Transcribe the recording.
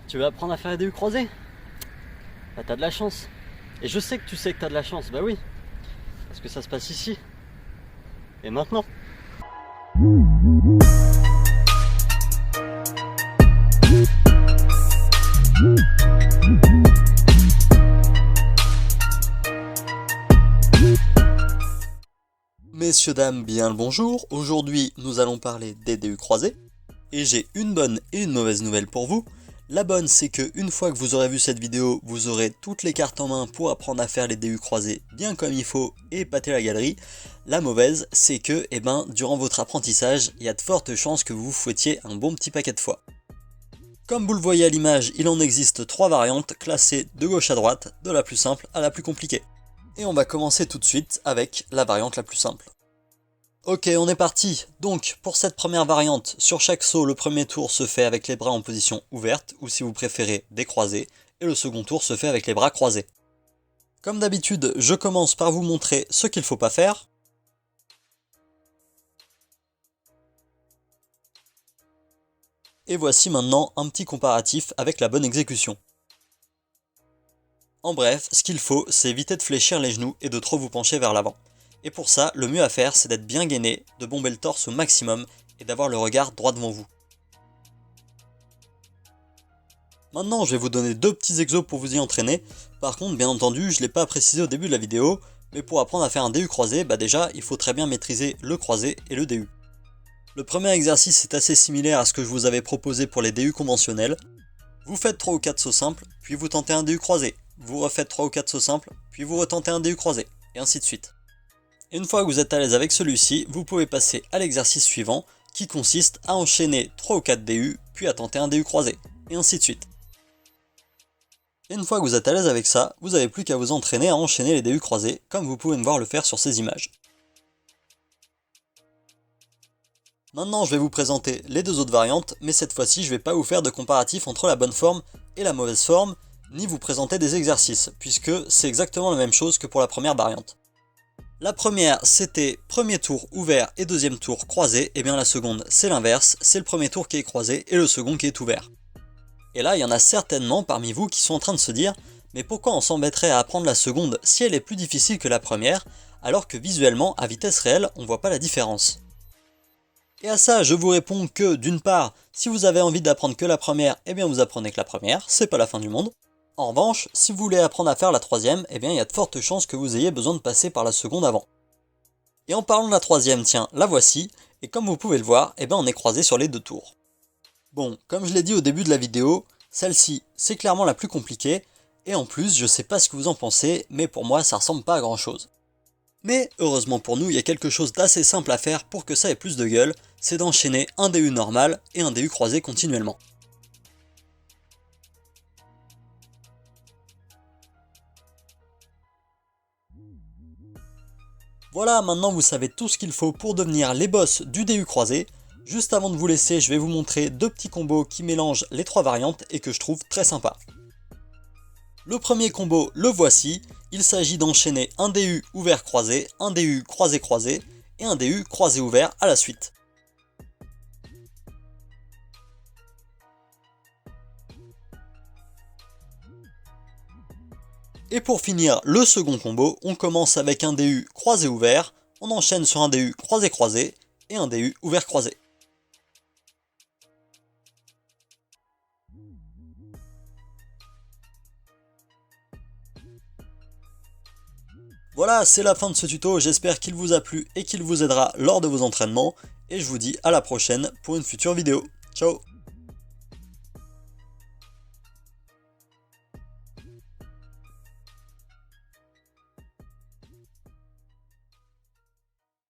Tu veux apprendre à faire la DU croisée? Bah t'as de la chance. Et je sais que tu sais que t'as de la chance, bah oui. Parce que ça se passe ici. Et maintenant. Messieurs, dames, bien le bonjour. Aujourd'hui, nous allons parler des DU croisés. Et j'ai une bonne et une mauvaise nouvelle pour vous. La bonne, c'est que une fois que vous aurez vu cette vidéo, vous aurez toutes les cartes en main pour apprendre à faire les DU croisés bien comme il faut et épater la galerie. La mauvaise, c'est que, durant votre apprentissage, il y a de fortes chances que vous vous fouettiez un bon petit paquet de fois. Comme vous le voyez à l'image, il en existe 3 variantes classées de gauche à droite, de la plus simple à la plus compliquée. Et on va commencer tout de suite avec la variante la plus simple. Ok, on est parti. Donc, pour cette première variante, sur chaque saut, le premier tour se fait avec les bras en position ouverte, ou si vous préférez, décroisés, et le second tour se fait avec les bras croisés. Comme d'habitude, je commence par vous montrer ce qu'il ne faut pas faire. Et voici maintenant un petit comparatif avec la bonne exécution. En bref, ce qu'il faut, c'est éviter de fléchir les genoux et de trop vous pencher vers l'avant. Et pour ça, le mieux à faire, c'est d'être bien gainé, de bomber le torse au maximum et d'avoir le regard droit devant vous. Maintenant, je vais vous donner 2 petits exos pour vous y entraîner. Par contre, bien entendu, je ne l'ai pas précisé au début de la vidéo, mais pour apprendre à faire un DU croisé, déjà, il faut très bien maîtriser le croisé et le DU. Le premier exercice est assez similaire à ce que je vous avais proposé pour les DU conventionnels. Vous faites 3 ou 4 sauts simples, puis vous tentez un DU croisé. Vous refaites 3 ou 4 sauts simples, puis vous retentez un DU croisé, et ainsi de suite. Une fois que vous êtes à l'aise avec celui-ci, vous pouvez passer à l'exercice suivant, qui consiste à enchaîner 3 ou 4 DU, puis à tenter un DU croisé, et ainsi de suite. Et une fois que vous êtes à l'aise avec ça, vous n'avez plus qu'à vous entraîner à enchaîner les DU croisés, comme vous pouvez me voir le faire sur ces images. Maintenant, je vais vous présenter les 2 autres variantes, mais cette fois-ci, je ne vais pas vous faire de comparatif entre la bonne forme et la mauvaise forme, ni vous présenter des exercices, puisque c'est exactement la même chose que pour la première variante. La première, c'était premier tour ouvert et deuxième tour croisé, et bien la seconde, c'est l'inverse, c'est le premier tour qui est croisé et le second qui est ouvert. Et là, il y en a certainement parmi vous qui sont en train de se dire « Mais pourquoi on s'embêterait à apprendre la seconde si elle est plus difficile que la première, alors que visuellement, à vitesse réelle, on voit pas la différence ?» Et à ça, je vous réponds que, d'une part, si vous avez envie d'apprendre que la première, eh bien vous apprenez que la première, c'est pas la fin du monde. En revanche, si vous voulez apprendre à faire la troisième, eh bien il y a de fortes chances que vous ayez besoin de passer par la seconde avant. Et en parlant de la troisième, tiens, la voici, et comme vous pouvez le voir, eh bien on est croisé sur les 2 tours. Bon, comme je l'ai dit au début de la vidéo, celle-ci, c'est clairement la plus compliquée, et en plus, je sais pas ce que vous en pensez, mais pour moi ça ressemble pas à grand chose. Mais heureusement pour nous, il y a quelque chose d'assez simple à faire pour que ça ait plus de gueule, c'est d'enchaîner un DU normal et un DU croisé continuellement. Voilà, maintenant vous savez tout ce qu'il faut pour devenir les boss du DU croisé. Juste avant de vous laisser, je vais vous montrer 2 petits combos qui mélangent les 3 variantes et que je trouve très sympa. Le premier combo, le voici. Il s'agit d'enchaîner un DU ouvert croisé, un DU croisé croisé et un DU croisé ouvert à la suite. Et pour finir le second combo, on commence avec un DU croisé ouvert, on enchaîne sur un DU croisé croisé et un DU ouvert croisé. Voilà, c'est la fin de ce tuto, j'espère qu'il vous a plu et qu'il vous aidera lors de vos entraînements, et je vous dis à la prochaine pour une future vidéo. Ciao!